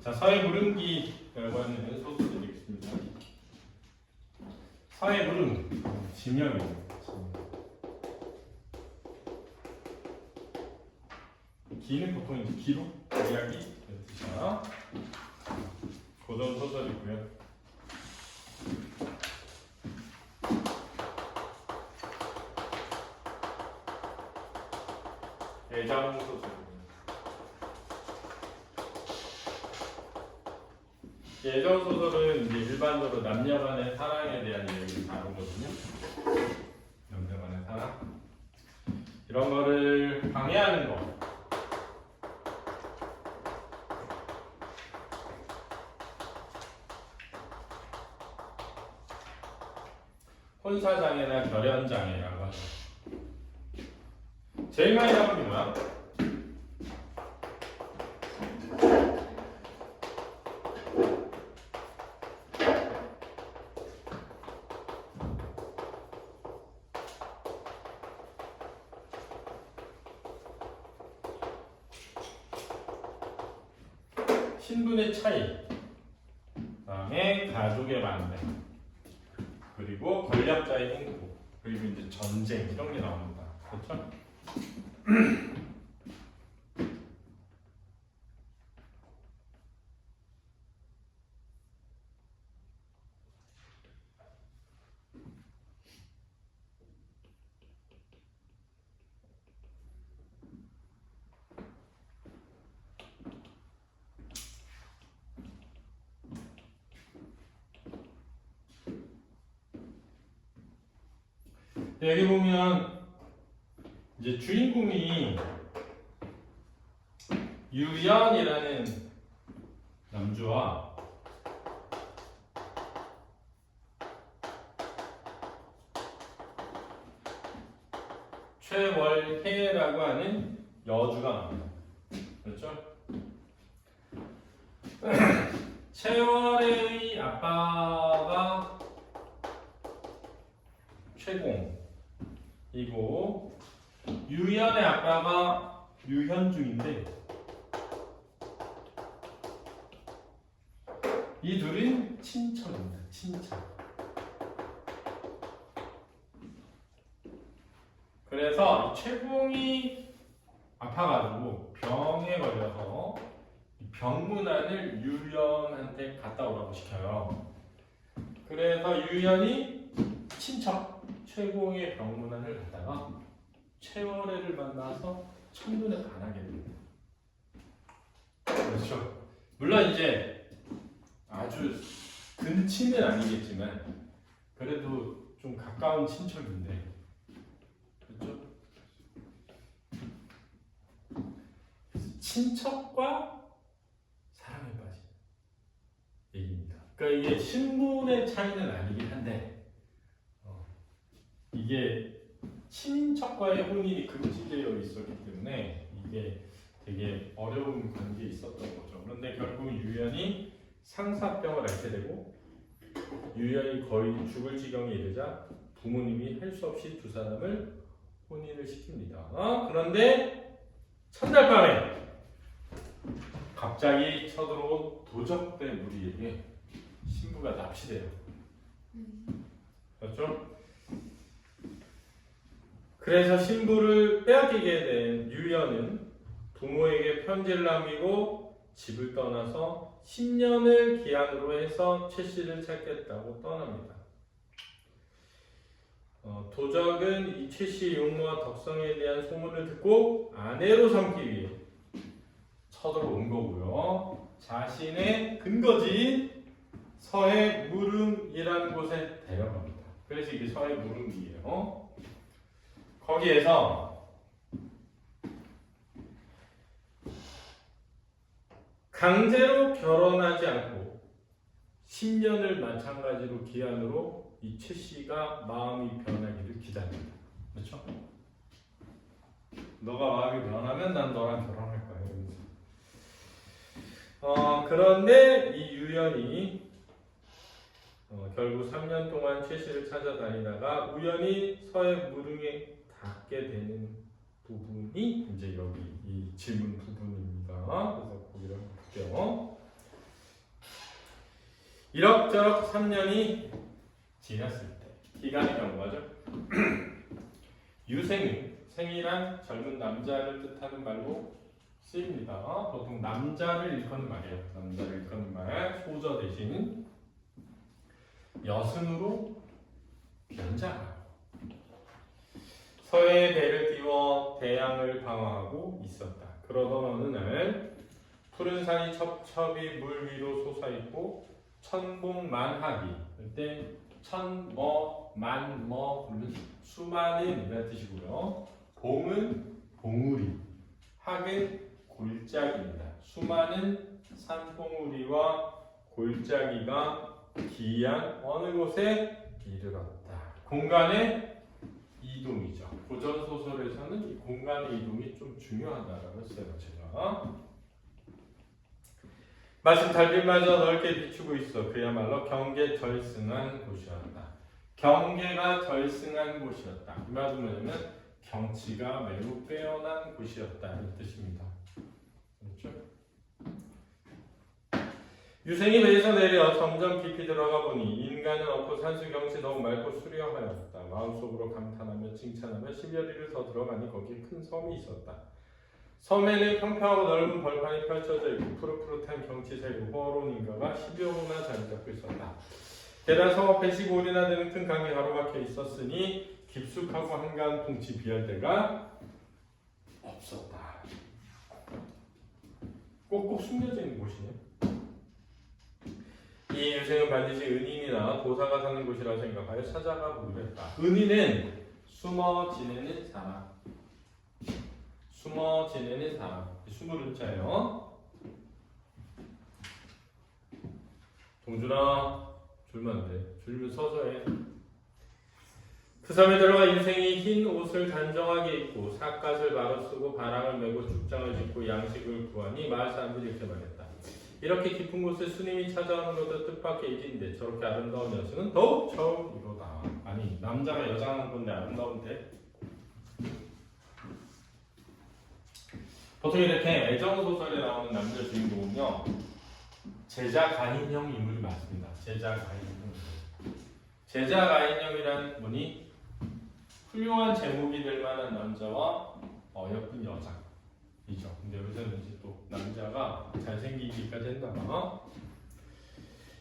자, 서해 무릉기라고 하는 소설을 읽겠습니다. 서해 무릉 진명입니다. 기는 보통 이제 기록, 이야기 이런 뜻이야. 고전 소설이고요. 애정 소설입니다. 애정 소설은 이제 일반적으로 남녀간의 사랑에 대한 이야기를 다루거든요. 남녀간의 사랑 이런 거를 방해하는 거. 혼사장애나 결연장애라고 하죠. 제일 많이 나오는 게 뭐야? 신분의 차이, 그다음에 가족의 반대, 그리고 권력자의 행보, 그리고 이제 전쟁 이런 게 나옵니다. 그렇죠? 여기 보면 이제 주인공이 유연이라는 남주와 최월혜라고 하는 여주가 나옵니다. 그렇죠? 최월혜의 아빠가 최공이고 유연의 아빠가 유현중인데 이 둘은 친척입니다. 친척. 그래서 최공이 아파가지고 병에 걸려서 병문안을 유연한테 갔다 오라고 시켜요. 그래서 유연이 친척 최공의 병문안을 갔다가 최월혜를 만나서 첫눈에 반하게 됩니다. 그렇죠. 물론 이제 아주 근친은 아니겠지만 그래도 좀 가까운 친척인데, 그렇죠? 친척과 사랑에 빠진 얘기입니다. 그러니까 이게 신분의 차이는 아니긴 한데 이게 친인척과의 혼인이 금지되어 있었기 때문에 이게 되게 어려운 관계에 있었던 거죠. 그런데 결국 유연이 상사병을 앓게 되고 유연이 거의 죽을 지경에 이르자 부모님이 할 수 없이 두 사람을 혼인을 시킵니다. 그런데 첫날 밤에 갑자기 쳐들어온 도적대 무리에게 신부가 납치돼요. 그렇죠? 그래서 신부를 빼앗기게 된 유연은 부모에게 편지를 남기고 집을 떠나서 10년을 기한으로 해서 최 씨를 찾겠다고 떠납니다. 도적은 이 최 씨의 용모와 덕성에 대한 소문을 듣고 아내로 삼기 위해 쳐들어온 거고요. 자신의 근거지인 서해 무릉이라는 곳에 데려갑니다. 그래서 이게 서해 무릉이에요. 거기에서 강제로 결혼하지 않고 10년을 마찬가지로 기한으로 이 최 씨가 마음이 변하기를 기다립니다. 그렇죠? 너가 마음이 변하면 난 너랑 결혼할 거야. 그런데 이 유연이 결국 3년 동안 최 씨를 찾아다니다가 우연히 서해 무릉에 닿게 되는 부분이 이제 여기 이 질문 부분입니다. 그래서 거기를 볼게요. 이럭저럭 3년이 지났을 때 기간의 경과죠. 유생은 생이란 젊은 남자를 뜻하는 말로 쓰입니다. 보통 남자를 일컫는 말이에요. 남자를 일컫는 말, 소저 대신 여승으로 변장하고 서해의 배를 띄워 대양을 방어하고 있었다. 그러던 어느 날 푸른 산이 첩첩이 물 위로 솟아있고 천봉만하기. 그때 천뭐만뭐 그러면 수많은 이라는 뜻이고요. 봉은 봉우리, 학은 골짜기입니다. 수많은 산봉우리와 골짜기가 기이한 어느 곳에 이르렀다. 공간의 이동이죠. 고전 소설에서는 이 공간의 이동이 좀 중요하다라고 했어요. 제가 마침 달빛마저 넓게 비추고 있어 그야말로 경계절승한 곳이었다. 경계가 절승한 곳이었다. 이 말은 뭐냐면 경치가 매우 빼어난 곳이었다는 뜻입니다. 그렇죠? 유생이 배에서 내려 점점 깊이 들어가 보니 인간은 없고 산수 경치 너무 맑고 수려하였다. 마음속으로 감탄하며 칭찬하며 10여리를 더 들어가니 거기에 큰 섬이 있었다. 섬에는 평평하고 넓은 벌판이 펼쳐져 있고 푸릇푸릇한 경치 세고 호화로운 인가가 10여 호나 자리 잡고 있었다. 게다가 섬 앞에 15리나 되는 큰 강이 가로막혀 있었으니 깊숙하고 한가한 풍치 비할 데가 없었다. 꼭꼭 숨겨져 있는 곳이네. 이 유생은 반드시 은인이나 도사가 사는 곳이라 생각하여 찾아가 보기로 했다. 은인은 숨어 지내는 사람. 숨어 지내는 사람. 숨을 은자예요. 동준아, 줄면 안 돼. 줄면 서서 해. 그 섬에 들어가 유생이 흰 옷을 단정하게 입고 삿갓을 바로 쓰고 바람을 메고 죽장을 짓고 양식을 구하니 마을 사람들이 이렇게 말했다. 이렇게 깊은 곳에 스님이 찾아오는 것도 뜻밖의 일인데 저렇게 아름다운 여성은 더욱 처음이로다. 아니 남자가 여장하는 건데 아름다운데? 보통 이렇게 애정소설에 나오는 남자 주인공은요 제자 가인형 인물이 많습니다. 제자 가인형. 제자 가인형이라는 분이 훌륭한 제목이 될 만한 남자와 어여쁜 여자이죠. 근데 여기서는 이제 또 남자가 잘생기기까지 했나봐.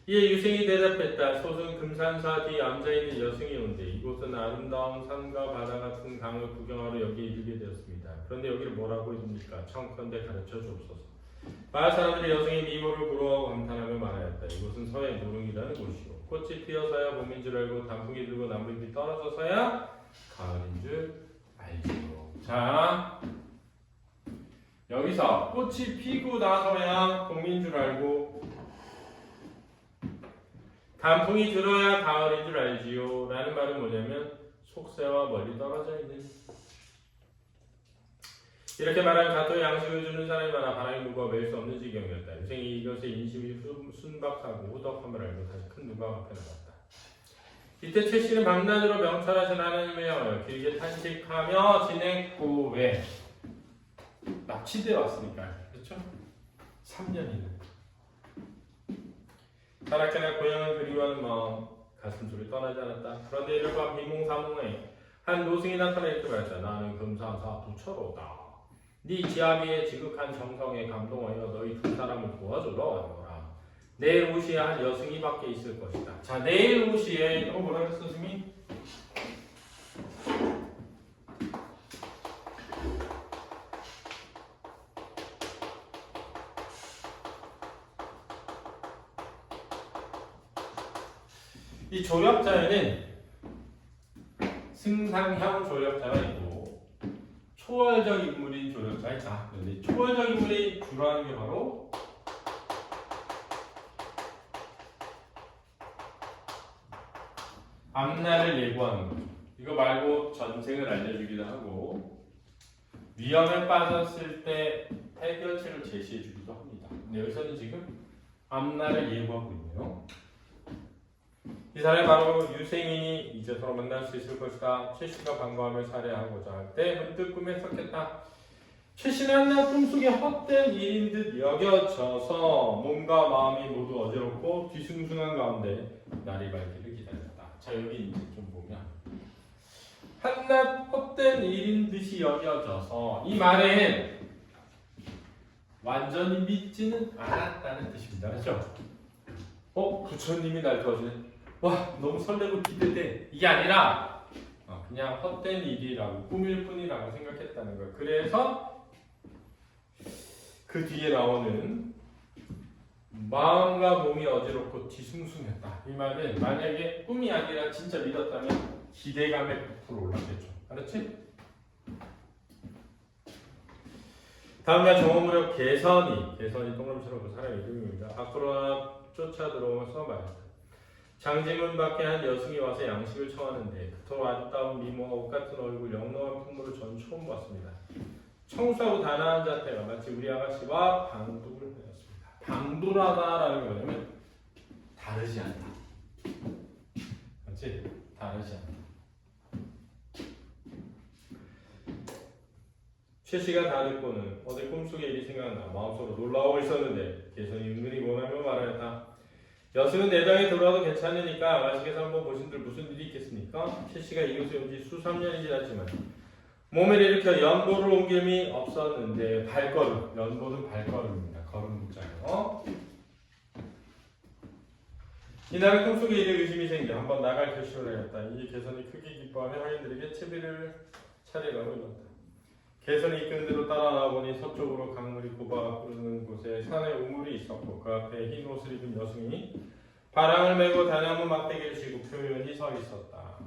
이에 유생이 대답했다. 솟은 금산사 뒤 앉아있는 여승이 온대. 이곳은 아름다운 산과 바다 같은 강을 구경하러 여기에 이르게 되었습니다. 그런데 여기를 뭐라고 이릅니까? 청컨대 가르쳐 주옵소서. 마을 사람들이 여승의 미모를 부러워하고 감탄하며 말하였다. 이곳은 서해 노릉이라는 곳이오. 꽃이 피어서야 봄인 줄 알고 단풍이 들고 나무잎이 떨어져서야 가을인 줄 알지요. 자, 여기서 꽃이 피고 나서야 봄인 줄 알고 단풍이 들어야 가을인 줄 알지요 라는 말은 뭐냐면 속세와 멀리 떨어져 있는. 이렇게 말하면 가토에 양식을 주는 사람이 많아 바람이 무거워 매일 수 없는 지경이었다. 유생이 이것에 인심이 순박하고 후덕함을 알고 다시 큰 누각 앞에 나갔다. 이때 최 씨는 밤낮으로 명철하신 하나님을 향하여 길게 탄식하며 지냈고 왜? 납치돼 왔으니까. 그렇죠? 3년이나. 타락해나 고향을 그리워하는 마음 가슴속에 떠나지 않았다. 그런데 이를 밤 비몽사몽에 한 노승이 나타나 이렇게 말했다. 나는 금산사 부처로다. 네 지아비의 지극한 정성에 감동하여 너희 두 사람을 도와주러 왔노라. 내일 오시에 한 여승이밖에 있을 것이다. 자, 내일 오시에 이거 뭐라 그랬어, 스미? 이 조력자에는 승상형 조력자가 있고 초월적 인물인 조력자가 있다. 그런데 초월적 인물이 주로 하는 게 바로 앞날을 예고하는 거죠. 이거 말고 전생을 알려주기도 하고 위험에 빠졌을 때 해결책을 제시해주기도 합니다. 근데 여기서는 지금 앞날을 예고하고 있네요. 이 사람이 바로 유생인이 이제 서로 만날 수 있을 것이다. 최씨가 반가워하며 살해하고자 할 때 문득 꿈에 섰겠다. 최씨는 한낱 꿈속에 헛된 일인 듯 여겨져서 몸과 마음이 모두 어지럽고 뒤숭숭한 가운데 날이 밝기를 기다렸다. 자, 여기 이제 좀 보면 한낱 헛된 일인 듯이 여겨져서, 이 말은 완전히 믿지는 않았다는 뜻입니다. 그렇죠? 부처님이 날 도와주네. 와, 너무 설레고 기대돼. 이게 아니라 그냥 헛된 일이라고, 꿈일 뿐이라고 생각했다는 거예요. 그래서 그 뒤에 나오는 마음과 몸이 어지럽고 뒤숭숭했다. 이 말은 만약에 꿈이 아니라 진짜 믿었다면 기대감에 100% 올랐겠죠. 알았지? 다음날 정오무렵 개선이 동그라미처럼 그 사람의 이름입니다. 밖으로 쫓아 들어오면서 말했다. 장지문 밖에 한 여승이 와서 양식을 청하는데 그토록 아름다운 미모와 옷 같은 얼굴, 영롱한 풍물을 전 처음 봤습니다. 청소하고 단아한 자태가 마치 우리 아가씨와 방도를 하였습니다. 방도라다라는 게 뭐냐면 다르지 않다. 그렇지? 다르지 않다. 최씨가 다 듣고는 어제 꿈속에 일이 생각나 마음속으로 놀라워 있었는데 개선이 은근히 원하며 말하였다. 여승은 내장에 들어와도 괜찮으니까 아가씨께서 한번 보신들 무슨 일이 있겠습니까? 최씨가 이곳에 온 지 수삼 년이 지났지만 몸을 일으켜 연보를 옮길 힘이 없었는데 발걸음, 연보는 발걸음입니다. 걸음 문자예요. 이날은 꿈속에 일에 의심이 생겨 한번 나갈 결심을 하였다. 이 개선이 크게 기뻐하며 하인들에게 채비를 차리라고 일렀다. 개선이 이끄는 대로 따라 나와보니 서쪽으로 강물이 굽어 흐르는 곳에 산에 우물이 있었고 그 앞에 흰 옷을 입은 여승이 바랑을 메고 다나무 막대기를 쥐고 표면이 서 있었다.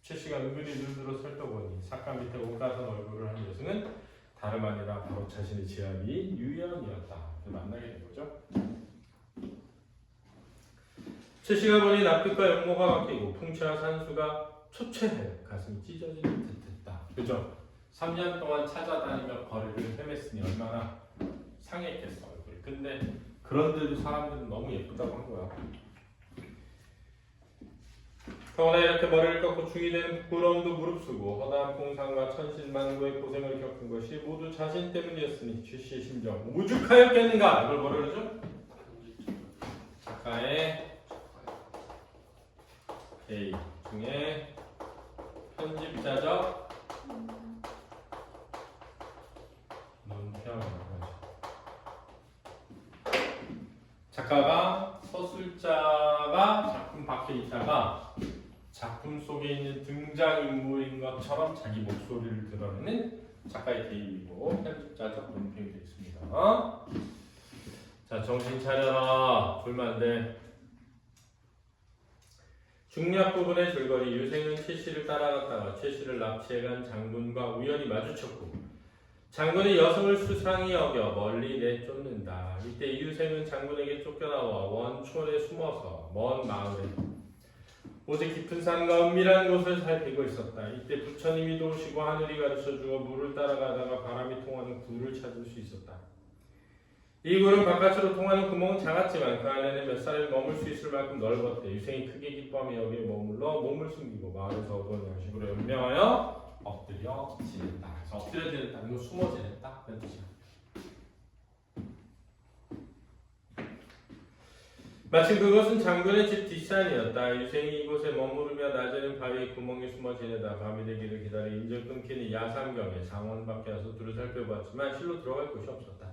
최씨가 은근히 눈으로 살펴보니 삭감 밑에 옷 같은 얼굴을 한 여승은 다름 아니라 바로 자신의 지아비 유연이었다. 만나게 된 거죠. 최씨가 보니 납빛과 연모가 바뀌고 풍채와 산수가 초췌해 가슴이 찢어지는 듯했다. 그죠? 3년 동안 찾아다니며 거리를 헤맸으니 얼마나 상했겠어 얼굴이. 근데 그런데도 사람들은 너무 예쁘다고 한 거야. 더구나 이렇게 머리를 꺾고 죽이 되는 부끄러움도 무릅쓰고 허다한 공상과 천신만고의 고생을 겪은 것이 모두 자신 때문이었으니 최씨의 심정 오죽하였겠는가. 이걸 뭐라 그러죠? 작가의 A 중에 편집자적 작가가 서술자가 작품 밖에 있다가 작품 속에 있는 등장인물인 것처럼 자기 목소리를 드러내는 작가의 개입이고 편집자적 논평이 되겠습니다. 자, 정신 차려라. 졸면 안 돼. 중략 부분의 줄거리. 유생은 최씨를 따라갔다가 최씨를 납치해간 장군과 우연히 마주쳤고 장군이 여성을 수상히 여겨 멀리 내쫓는다. 이때 이유생은 장군에게 쫓겨나와 원촌에 숨어서 먼 마을에 오직 깊은 산과 은밀한 곳을 살피고 있었다. 이때 부처님이 도우시고 하늘이 가르쳐주어 물을 따라가다가 바람이 통하는 굴을 찾을 수 있었다. 이 굴은 바깥으로 통하는 구멍은 작았지만 그 안에는 몇 사람이 머물 수 있을 만큼 넓었대. 유생이 크게 기뻐하며 여기에 머물러 몸을 숨기고 마을에서 얻은 양식으로 연명하여 엎드려 지냈다. 그래서 엎드려 지냈다는 건 숨어 지냈다 그런 뜻이야. 마침 그것은 장군의 집 뒷산이었다. 유생이 이곳에 머무르며 낮에는 바위의 구멍에 숨어 지내다 밤이 되기를 기다려 인적 끊기는 야삼경에 상원 밖에 와서 둘을 살펴보았지만 실로 들어갈 곳이 없었다.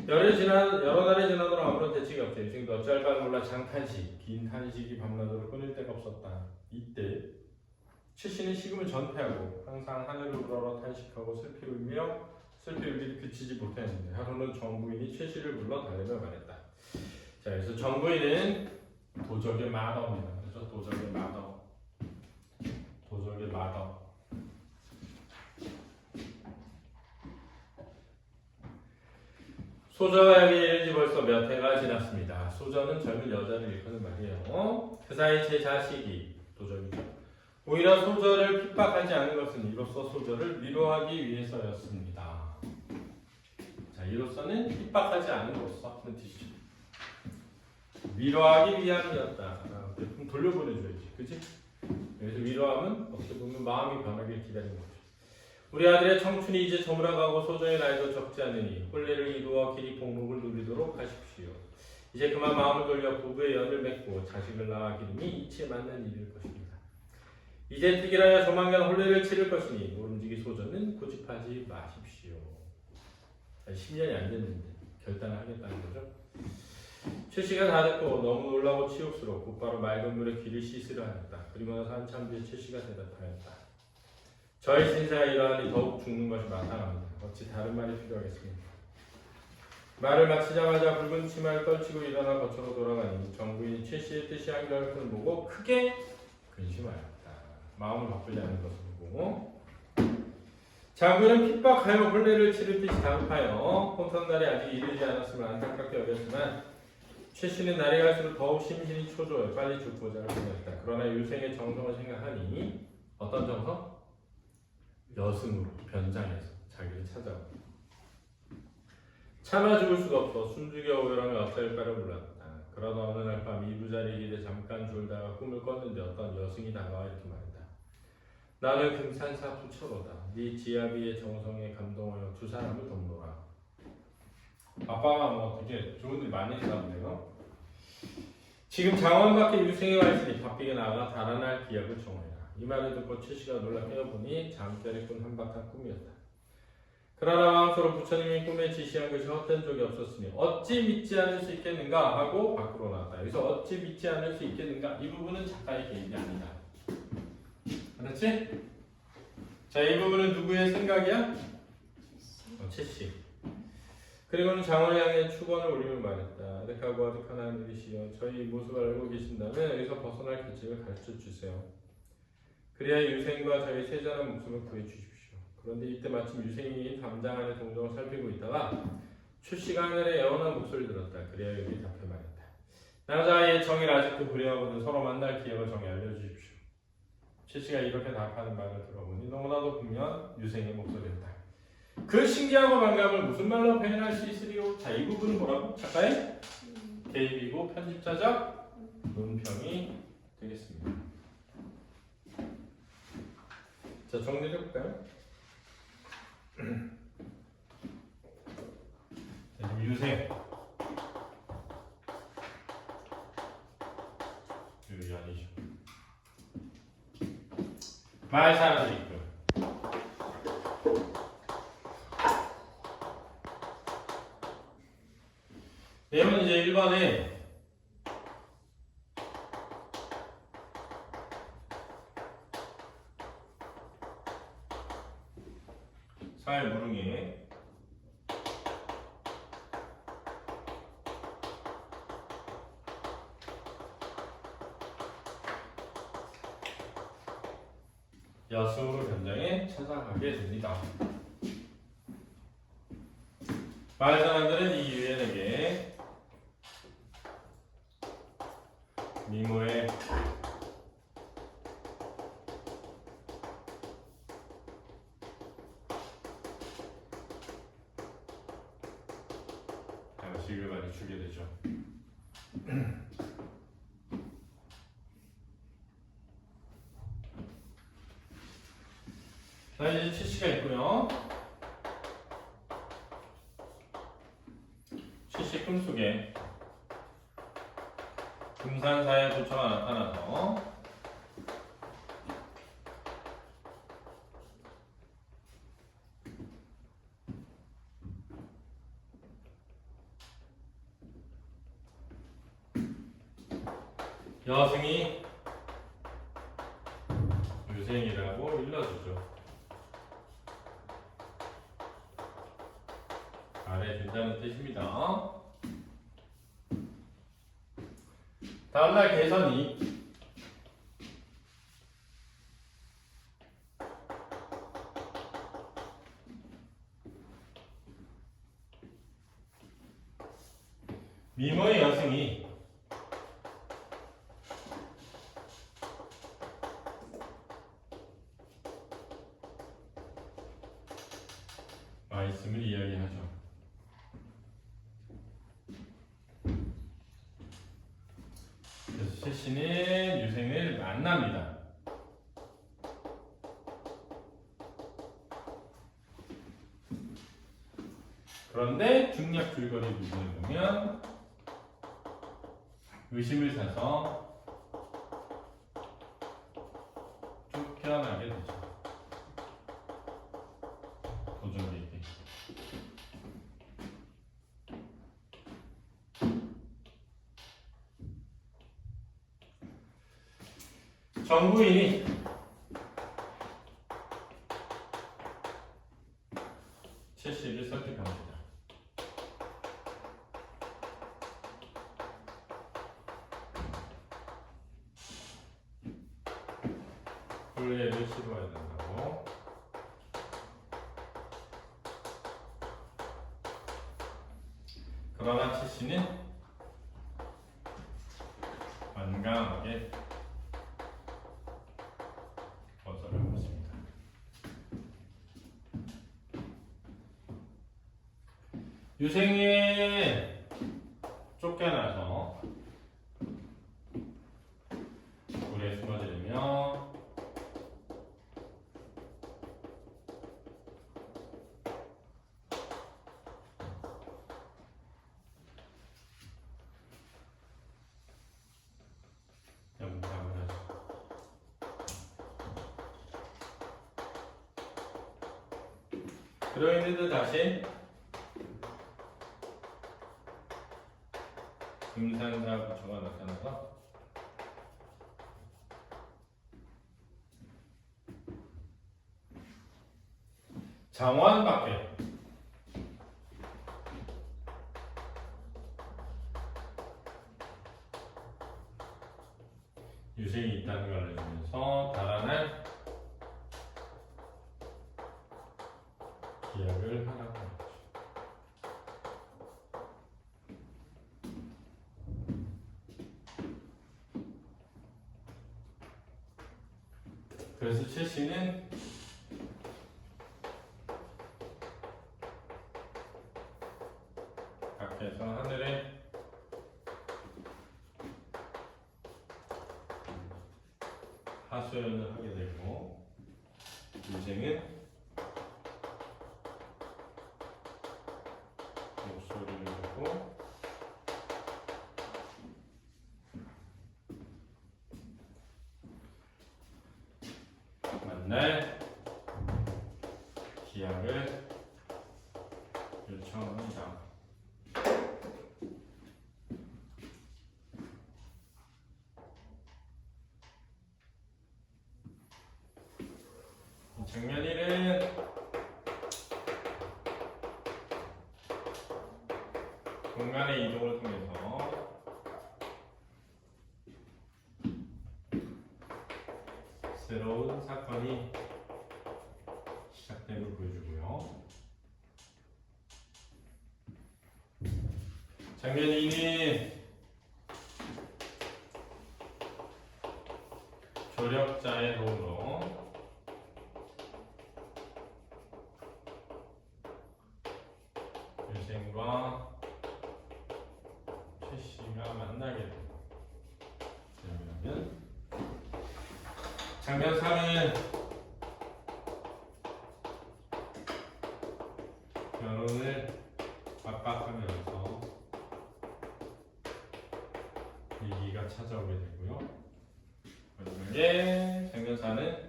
여러 날이 지나도록 아무런 대책이 없다. 유생도 어찌할 바를 몰라 장탄식, 긴 탄식이 밤낮으로 끊을 데가 없었다. 이때 최씨는 식음을 전폐하고 항상 하늘을 우러러 탄식하고 슬피 울기를 그치지 못했는데 하루는 정부인이 최씨를 불러 달래며 말했다. 자, 그래서 정부인은 도적의 마더입니다. 그래서 도적의 마더. 소저가 여기 이른 지 벌써 몇 해가 지났습니다. 소저는 젊은 여자를 일컫는 말이에요. 그 사이 제 자식이 도적이죠. 오히려 소저를 핍박하지 않은 것은 이로써 소저를 위로하기 위해서였습니다. 자, 이로써는 핍박하지 않음으로써 하는 뜻이죠. 위로하기 위함이었다. 그럼 돌려보내줘야지, 그치? 여기서 위로함은 어떻게 보면 마음이 변하길 기다리는 거죠. 우리 아들의 청춘이 이제 저물어가고 소정의 나이도 적지 않으니 혼례를 이루어 길이 복록을 누리도록 하십시오. 이제 그만 마음을 돌려 부부의 연을 맺고 자식을 낳아 기름이 이치에 맞는 일일 것입니다. 이제 특일하여 조만간 혼례를 치를 것이니 모름지기 소전은 고집하지 마십시오. 10년이 안 됐는데 결단을 하겠다는 거죠. 최 씨가 다 듣고 너무 놀라고 치욕스러워 곧바로 맑은 물에 귀를 씻으려 하였다. 그리고 나서 한참 뒤에 최 씨가 대답하였다. 저희 신사가 이러하니 더욱 죽는 것이 마땅합니다. 어찌 다른 말이 필요하겠습니까? 말을 마치자마자 붉은 치마를 떨치고 일어나 거처로 돌아가니 정부인이 최 씨의 뜻이 한결 것을 보고 크게 근심하였다. 마음을 바꾸지 않은 것을 보고 장군은 핍박하여 혼례를 치를 듯이 다급하여 혼선날이 아직 이르지 않았으면 안타깝게 여겼지만 최 씨는 날이 갈수록 더욱 심신이 초조해 빨리 죽고자 할 뻔했다. 그러나 유생의 정성을 생각하니 어떤 정성? 여승으로 변장해서 자기를 찾아오고 참아 죽을 수가 없어 숨죽여 오열하며 어쩔 바를 몰랐다. 그러다 어느 날 밤 이부자리 길에 잠깐 졸다가 꿈을 꿨는데 어떤 여승이 다가와 이렇게 말했다. 나는 금산사 부처로다. 네 지아비의 정성에 감동하여 두 사람을 돕노라. 아빠가 뭐 되게 좋은 일 많이 했나 보네요. 지금 장원 밖에 유생이 와 있으니 바삐게 나아가 달아날 기약을 정하여라. 이 말을 듣고 최 씨가 놀라 깨어보니 잠결에 꾼 한바탕 꿈이었다. 그러나 마음속으로 부처님이 꿈에 지시한 것이 헛된 적이 없었으니 어찌 믿지 않을 수 있겠는가 하고 밖으로 나왔다. 여기서 어찌 믿지 않을 수 있겠는가 이 부분은 작가의 개인이 아니다. 알았지? 자, 이 부분은 누구의 생각이야? 최 씨. 그리고는 장원을 향해 축원을 올리며 말했다. 아득하고 아득한 하늘이시여 저희 모습을 알고 계신다면 여기서 벗어날 규칙을 가르쳐 주세요. 그래야 유생과 저희 세잔한 목숨을 구해 주십시오. 그런데 이때 마침 유생이 담장 안의 동정을 살피고 있다가 최 씨가 하늘에 애원한 목소리를 들었다. 그래야 여기 답해 말했다. 남자의 정의를 아직도 그리워하거든 서로 만날 기회를 정해 알려주십시오. 최 씨가 이렇게 답하는 말을 들어보니 너무나도 분명 유생의 목소리였다. 그 신기하고 반감을 무슨 말로 표현할 수 있으리요? 자, 이 부분은 뭐라고? 작가의 개입이고 편집자적 논평이 되겠습니다. 자, 정리해볼까요? 자, 유생 유연이죠. 말사라도 있고 내용은 이제 1번에 사회 무릉에 여승으로 변장해 찾아가게 됩니다. 마을 사람들은 이 유엔에게 미모의 자식을 많이 주게 되죠. 자, 이제 최 씨가 있고요. 최 씨 꿈속에 금산사의 부처가 나타나서 여승이 유생이라고 일러주죠. 말해준다는 뜻입니다. 다음날 개선이 미모의 여승이 말씀을 이야기하죠. 그래서 최 씨는 유생을 만납니다. 그런데 중략 줄거리 부분을 보면 의심을 사서 쫓겨나게 되죠. 도전객이. 정부인이 최씨를 설득합니다. 혼례를 시도해야 된다고. 그러나 최씨는 완강하게 거절하고 있습니다. 유생이 쫓겨나서 물에 숨어지며 염탐을 하죠. 그러인데도 다시 금산사 부처가 나타나서 장원 밖에 유생이 있다는 걸 알려주면서 달아날 기약을 하라고 하죠. 그래서 최씨는 밖에서 하늘에 하소연을 하게 되고 유생은 목소리를 듣고 만날 기약을 요청합니다. 장면 1은 공간의 이동을 통해서 새로운 사건이 시작된 걸 보여주고요. 장면 2는 조력자의 도움으로 유생과 최씨가 만나게 됩니다. 장면 3은 결혼을 압박하면서 위기가 찾아오게 되고요. 마지막에 장면 4는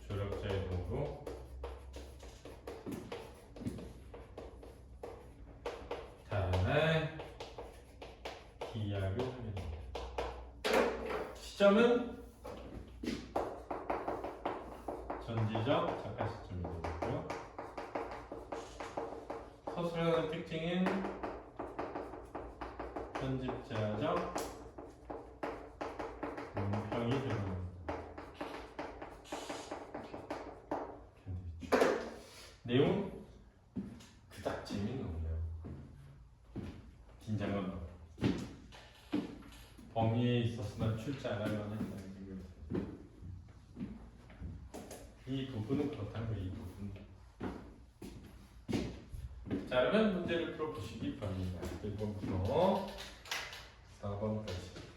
조력자의 도움으로 달아날 기약을 하게 됩니다. 시점은 전지적 작가 시점이 되고요. 서술하는 특징은 편집자적 문평이 들어갑니다. 내용 그닥 재미는 없네요. 긴장감 나고 범위에 있었으나 출제하려면 했다는 생각이 들어요. 이 부분은 그렇다는 거예요. 이 부분. 자, 그러면 문제를 풀어보시기 바랍니다. 1번부터 4번까지.